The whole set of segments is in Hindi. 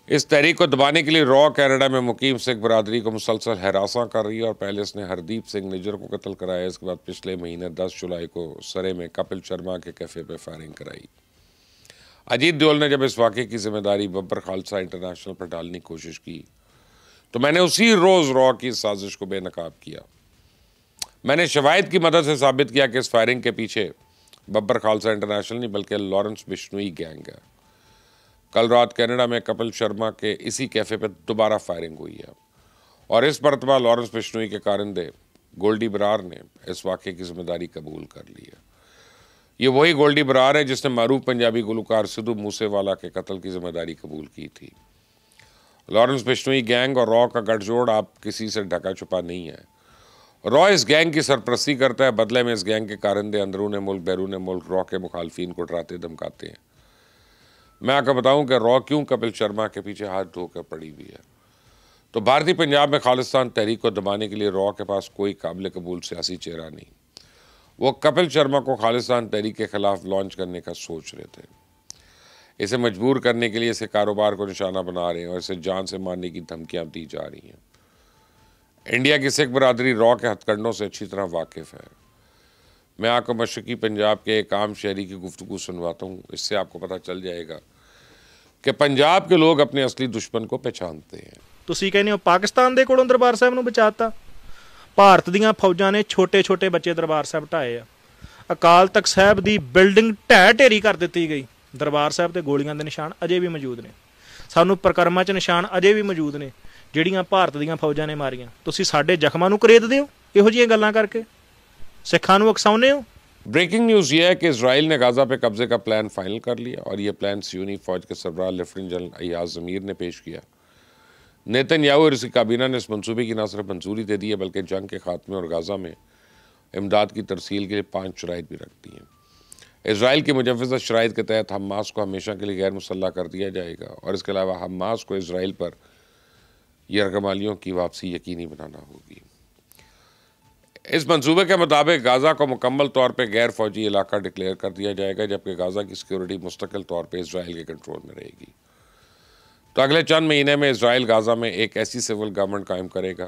इस तहरीक को दबाने के लिए रॉ कनाडा में मुकीम सिख बरादरी को मुसलसल हरासा कर रही है और पहले इसने हरदीप सिंह निज्जर को कत्ल कराया। इसके बाद पिछले महीने 10 जुलाई को सरे में कपिल शर्मा के कैफे पर फायरिंग कराई। अजीत डोल ने जब इस वाक़े की जिम्मेदारी बब्बर खालसा इंटरनेशनल पर डालने की कोशिश की तो मैंने उसी रोज़ रॉ की साजिश को बेनकाब किया। मैंने शवाहिद की मदद से साबित किया कि इस फायरिंग के पीछे बब्बर खालसा इंटरनेशनल नहीं बल्कि लॉरेंस बिश्नोई गैंग है। कल रात कनाडा में कपिल शर्मा के इसी कैफे पर दोबारा फायरिंग हुई है और इस मरतबा लॉरेंस बिश्नोई के कारिंदे गोल्डी बरार ने इस वाक़े की जिम्मेदारी कबूल कर ली है। ये वही गोल्डी बरार है जिसने मारूफ पंजाबी गुलकार सिद्धू मूसेवाला के कत्ल की जिम्मेदारी कबूल की थी। लॉरेंस बिश्नोई गैंग और रॉ का गठजोड़ आप किसी से ढका छुपा नहीं है। रॉ इस गैंग की सरपरस्ती करता है, बदले में इस गैंग के कारिंदे अंदरून मुल्क बैरून मुल्क रॉ के मुखालफिन को डराते धमकाते हैं। मैं आपको बताऊं कि रॉ क्यों कपिल शर्मा के पीछे हाथ धोकर पड़ी हुई है। तो भारतीय पंजाब में खालिस्तान तहरीक को दबाने के लिए रॉ के पास कोई काबिल कबूल सियासी चेहरा नहीं। वो कपिल शर्मा को खालिस्तान तहरीक के खिलाफ लॉन्च करने का सोच रहे थे। इसे मजबूर करने के लिए इसे कारोबार को निशाना बना रहे हैं और इसे जान से मारने की धमकियां दी जा रही हैं। इंडिया की सिख बरादरी रॉ के हथकंडों से अच्छी तरह वाकिफ है। मैं आपको मशरकी पंजाब के एक आम शहरी की गुफ्तगू सुनवाता हूँ। इससे आपको पता चल जाएगा कि पंजाब के लोग अपने असली दुश्मन को पहचानते हैं। ਤੁਸੀਂ ਕਹਿੰਦੇ ਹੋ ਪਾਕਿਸਤਾਨ ਦੇ ਕੋਲੋਂ ਦਰਬਾਰ ਸਾਹਿਬ ਨੂੰ ਬਚਾਤਾ। ਭਾਰਤ ਦੀਆਂ ਫੌਜਾਂ ਨੇ ਛੋਟੇ-ਛੋਟੇ ਬੱਚੇ ਦਰਬਾਰ ਸਾਹਿਬ ਢਾਏ ਆ। ਅਕਾਲ ਤਖਤ ਸਾਹਿਬ ਦੀ ਬਿਲਡਿੰਗ ਢਹਿ ਢੇਰੀ ਕਰ ਦਿੱਤੀ ਗਈ। ਦਰਬਾਰ ਸਾਹਿਬ ਤੇ ਗੋਲੀਆਂ ਦੇ ਨਿਸ਼ਾਨ ਅਜੇ ਵੀ ਮੌਜੂਦ ਨੇ। ਸਾਨੂੰ ਪ੍ਰਕਰਮਾਂ 'ਚ ਨਿਸ਼ਾਨ ਅਜੇ ਵੀ ਮੌਜੂਦ ਨੇ ਜਿਹੜੀਆਂ ਭਾਰਤ ਦੀਆਂ ਫੌਜਾਂ ਨੇ ਮਾਰੀਆਂ। ਤੁਸੀਂ ਸਾਡੇ ਜ਼ਖਮਾਂ ਨੂੰ ਕਰੇਦਦੇ ਹੋ ਇਹੋ ਜਿਹੀਆਂ ਗੱਲਾਂ ਕਰਕੇ, ਸਿੱਖਾਂ ਨੂੰ ਉਕਸਾਉਂਦੇ ਹੋ। ब्रेकिंग न्यूज़ ये है कि इसराइल ने गाज़ा पे कब्जे का प्लान फाइनल कर लिया और यह प्लान सियोनी फ़ौज के सरबराह लेफ्टिनेंट जनरल अय्याज़ ज़मीर ने पेश किया। नेतन्याहू और इसकी काबीना ने इस मंसूबे की न सिर्फ मंजूरी दे दी है बल्कि जंग के खात्मे और गाज़ा में इमदाद की तरसील के लिए 5 शराइत भी रखती हैं। इसराइल की मुजव्वज़ा शराइत के तहत हमास को हमेशा के लिए गैर मुसल्लह कर दिया जाएगा और इसके अलावा हमास को इसराइल पर यरगमालियों की वापसी यकीनी बनाना होगी। इस मंसूबे के मुताबिक गाज़ा को मुकम्मल तौर पर गैर फौजी इलाका डिक्लेयर कर दिया जाएगा जबकि गाज़ा की सिक्योरिटी मुस्तकिल तौर पर इसराइल के कंट्रोल में रहेगी। तो अगले चंद महीने में इसराइल गाज़ा में एक ऐसी सिविल गवर्नमेंट कायम करेगा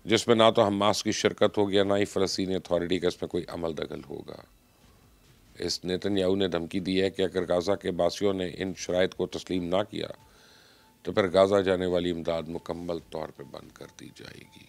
जिसमें ना तो हमास की शिरकत होगी ना ही फ़लस्तीनी अथॉरिटी का इसमें कोई अमल दखल होगा। इस नेतन्याहू ने धमकी दी है कि अगर गाज़ा के बासियों ने इन शराइत को तस्लीम ना किया तो फिर गाज़ा जाने वाली इमदाद मुकम्मल तौर पर बंद कर दी जाएगी।